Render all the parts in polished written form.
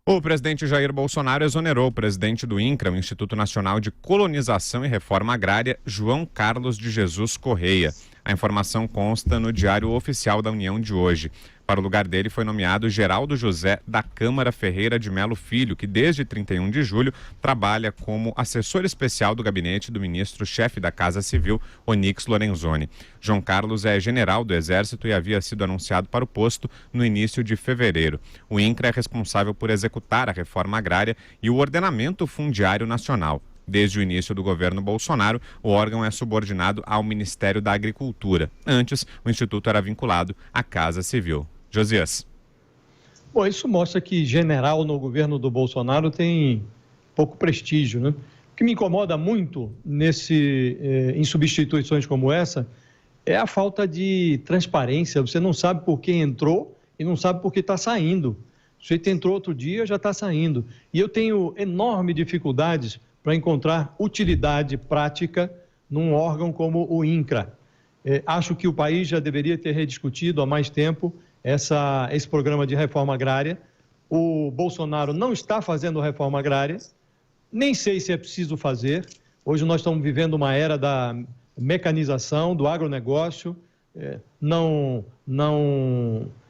O presidente Jair Bolsonaro exonerou o presidente do INCRA, o Instituto Nacional de Colonização e Reforma Agrária, João Carlos de Jesus Correia. A informação consta no Diário Oficial da União de hoje. Para o lugar dele foi nomeado Geraldo José da Câmara Ferreira de Melo Filho, que desde 31 de julho trabalha como assessor especial do gabinete do ministro-chefe da Casa Civil, Onyx Lorenzoni. João Carlos é general do Exército e havia sido anunciado para o posto no início de fevereiro. O INCRA é responsável por executar a reforma agrária e o ordenamento fundiário nacional. Desde o início do governo Bolsonaro, o órgão é subordinado ao Ministério da Agricultura. Antes, o Instituto era vinculado à Casa Civil. Josias. Bom, isso mostra que general no governo do Bolsonaro tem pouco prestígio, né? O que me incomoda muito em substituições como essa é a falta de transparência. Você não sabe por que entrou e não sabe por que está saindo. O sujeito entrou outro dia, já está saindo. E eu tenho enormes dificuldades para encontrar utilidade prática num órgão como o INCRA. Acho que o país já deveria ter rediscutido há mais tempo esse programa de reforma agrária. O Bolsonaro não está fazendo reforma agrária, nem sei se é preciso fazer. Hoje nós estamos vivendo uma era da mecanização, do agronegócio,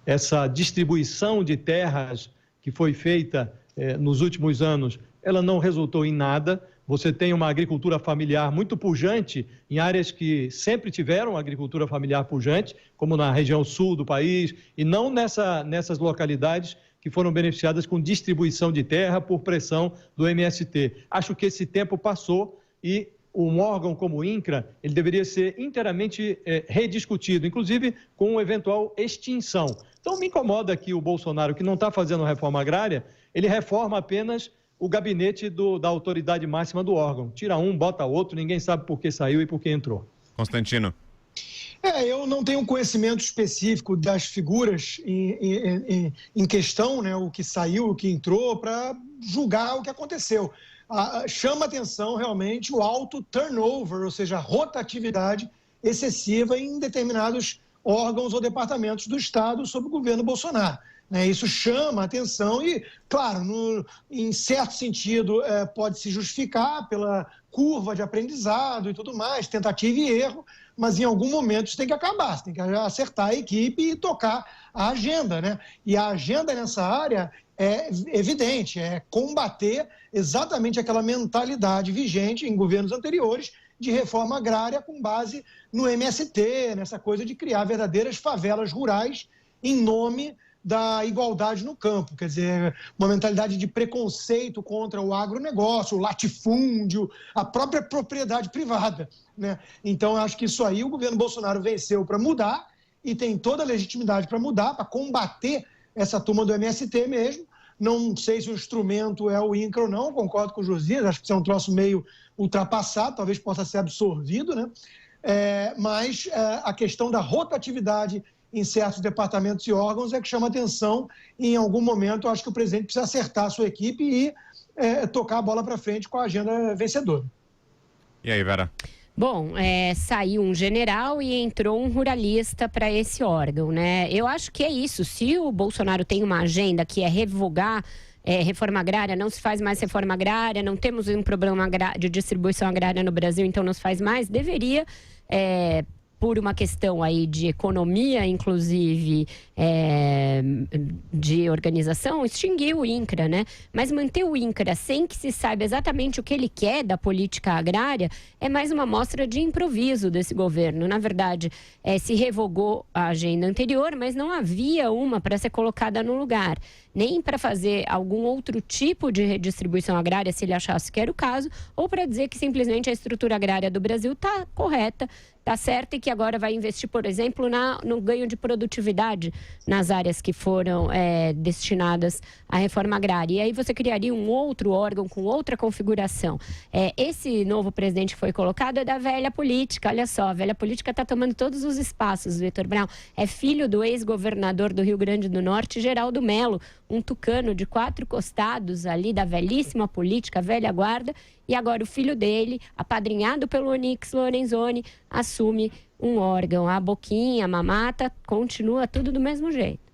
essa distribuição de terras que foi feita nos últimos anos, ela não resultou em nada. Você tem uma agricultura familiar muito pujante em áreas que sempre tiveram agricultura familiar pujante, como na região sul do país, e não nessas localidades que foram beneficiadas com distribuição de terra por pressão do MST. Acho que esse tempo passou e um órgão como o INCRA, ele deveria ser inteiramente rediscutido, inclusive com eventual extinção. Então me incomoda que o Bolsonaro, que não está fazendo reforma agrária, ele reforma apenas o gabinete da autoridade máxima do órgão. Tira um, bota outro, ninguém sabe por que saiu e por que entrou. Constantino. Eu não tenho um conhecimento específico das figuras em questão, né, o que saiu, o que entrou, para julgar o que aconteceu. Chama atenção realmente o alto turnover, ou seja, a rotatividade excessiva em determinados órgãos ou departamentos do Estado sob o governo Bolsonaro. Isso chama atenção e, claro, em certo sentido, pode se justificar pela curva de aprendizado e tudo mais, tentativa e erro, mas em algum momento isso tem que acabar, você tem que acertar a equipe e tocar a agenda, né? E a agenda nessa área é evidente, é combater exatamente aquela mentalidade vigente em governos anteriores de reforma agrária com base no MST, nessa coisa de criar verdadeiras favelas rurais em nome da igualdade no campo, quer dizer, uma mentalidade de preconceito contra o agronegócio, o latifúndio, a própria propriedade privada, né? Então, eu acho que isso aí o governo Bolsonaro venceu para mudar e tem toda a legitimidade para mudar, para combater essa turma do MST mesmo. Não sei se o instrumento é o INCRA ou não, concordo com o Josias, acho que isso é um troço meio ultrapassado, talvez possa ser absorvido, né? Mas a questão da rotatividade em certos departamentos e órgãos é que chama atenção e, em algum momento, eu acho que o presidente precisa acertar a sua equipe e tocar a bola para frente com a agenda vencedora. E aí, Vera? Bom, saiu um general e entrou um ruralista para esse órgão, né? Eu acho que é isso. Se o Bolsonaro tem uma agenda que é revogar reforma agrária, não se faz mais reforma agrária, não temos um problema de distribuição agrária no Brasil, então não se faz mais, deveria... por uma questão aí de economia, inclusive de organização, extinguir o INCRA, né? Mas manter o INCRA sem que se saiba exatamente o que ele quer da política agrária é mais uma mostra de improviso desse governo. Na verdade, se revogou a agenda anterior, mas não havia uma para ser colocada no lugar, nem para fazer algum outro tipo de redistribuição agrária, se ele achasse que era o caso, ou para dizer que simplesmente a estrutura agrária do Brasil está correta, está certa e que agora vai investir, por exemplo, no ganho de produtividade nas áreas que foram destinadas à reforma agrária. E aí você criaria um outro órgão com outra configuração. Esse novo presidente que foi colocado é da velha política, olha só, a velha política está tomando todos os espaços, Vitor Brown. É filho do ex-governador do Rio Grande do Norte, Geraldo Mello, um tucano de 4 costados ali da velhíssima política, velha guarda, e agora o filho dele, apadrinhado pelo Onyx Lorenzoni, assume um órgão. A boquinha, a mamata, continua tudo do mesmo jeito.